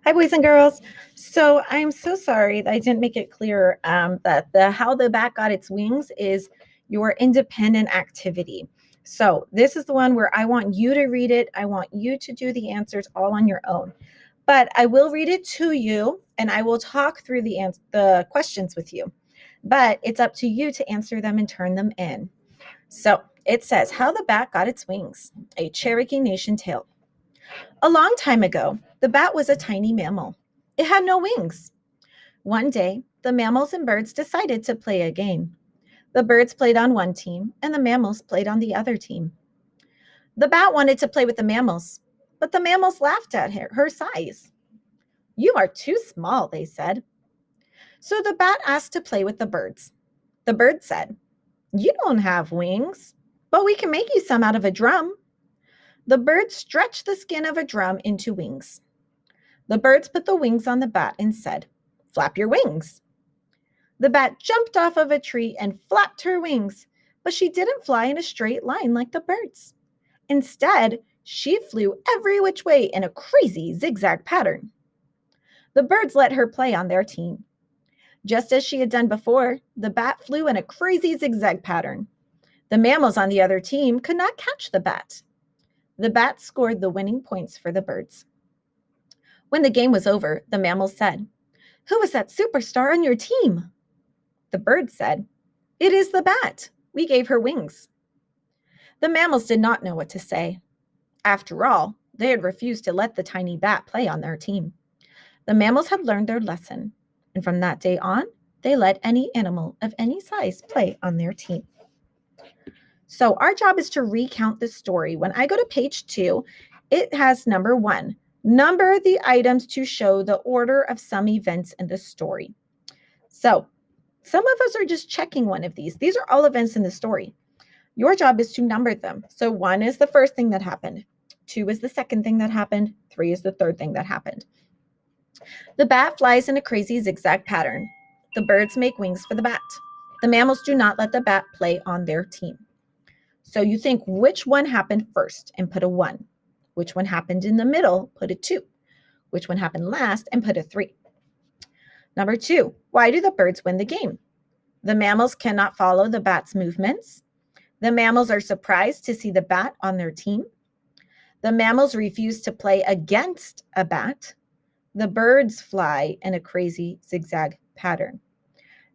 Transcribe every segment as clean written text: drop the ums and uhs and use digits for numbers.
Hi, boys and girls. So I'm so sorry that I didn't make it clear that the how the bat got its wings is your independent activity. So this is the one where I want you to read it. I want you to do the answers all on your own. But I will read it to you, and I will talk through the questions with you. But it's up to you to answer them and turn them in. So it says, How the Bat Got Its Wings, a Cherokee Nation Tale. A long time ago, the bat was a tiny mammal. It had no wings. One day, the mammals and birds decided to play a game. The birds played on one team, and the mammals played on the other team. The bat wanted to play with the mammals, but the mammals laughed at her size. You are too small, they said. So the bat asked to play with the birds. The birds said, You don't have wings, but we can make you some out of a drum. The birds stretched the skin of a drum into wings. The birds put the wings on the bat and said, Flap your wings. The bat jumped off of a tree and flapped her wings, but she didn't fly in a straight line like the birds. Instead, she flew every which way in a crazy zigzag pattern. The birds let her play on their team. Just as she had done before, the bat flew in a crazy zigzag pattern. The mammals on the other team could not catch the bat. The bat scored the winning points for the birds. When the game was over, the mammals said, Who was that superstar on your team? The birds said, It is the bat. We gave her wings. The mammals did not know what to say. After all, they had refused to let the tiny bat play on their team. The mammals had learned their lesson, and from that day on, they let any animal of any size play on their team. So our job is to recount the story. When I go to page 2, it has number 1. Number the items to show the order of some events in the story. So some of us are just checking one of these. These are all events in the story. Your job is to number them. So 1 is the first thing that happened. 2 is the second thing that happened. 3 is the third thing that happened. The bat flies in a crazy zigzag pattern. The birds make wings for the bat. The mammals do not let the bat play on their team. So you think which one happened first and put a 1. Which one happened in the middle, put a 2. Which one happened last and put a 3. Number 2, why do the birds win the game? The mammals cannot follow the bat's movements. The mammals are surprised to see the bat on their team. The mammals refuse to play against a bat. The birds fly in a crazy zigzag pattern.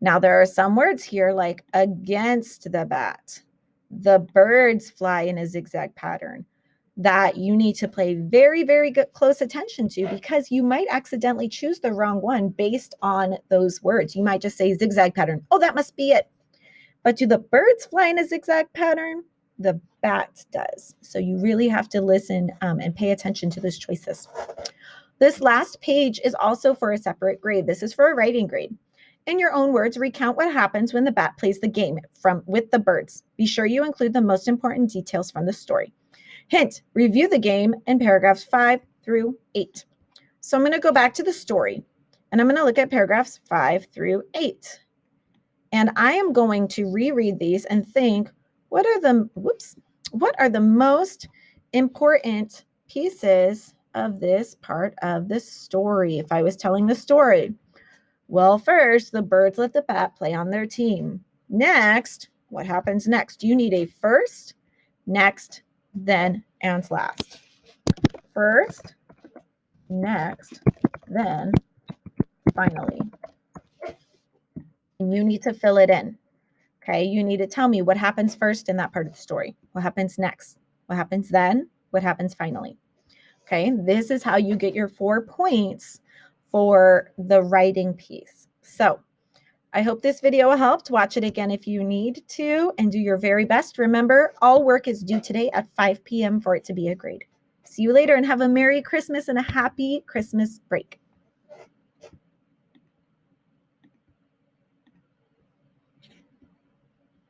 Now there are some words here like against the bat. The birds fly in a zigzag pattern that you need to pay very, very good, close attention to, because you might accidentally choose the wrong one based on those words. You might just say zigzag pattern. Oh, that must be it. But do the birds fly in a zigzag pattern? The bat does. So you really have to listen and pay attention to those choices. This last page is also for a separate grade. This is for a writing grade. In your own words, recount what happens when the bat plays the game with the birds. Be sure you include the most important details from the story. Hint, review the game in paragraphs 5 through 8. So I'm going to go back to the story, and I'm going to look at paragraphs 5 through 8. And I am going to reread these and think, what are the most important pieces of this part of the story? If I was telling the story, well, first, the birds let the bat play on their team. Next, what happens next? You need a first, next, then, and last. First, next, then, finally. And you need to fill it in. Okay, you need to tell me what happens first in that part of the story. What happens next? What happens then? What happens finally? Okay, this is how you get your 4 points for the writing piece. So I hope this video helped. Watch it again if you need to and do your very best. Remember, all work is due today at 5 p.m. for it to be a grade. See you later and have a Merry Christmas and a happy Christmas break.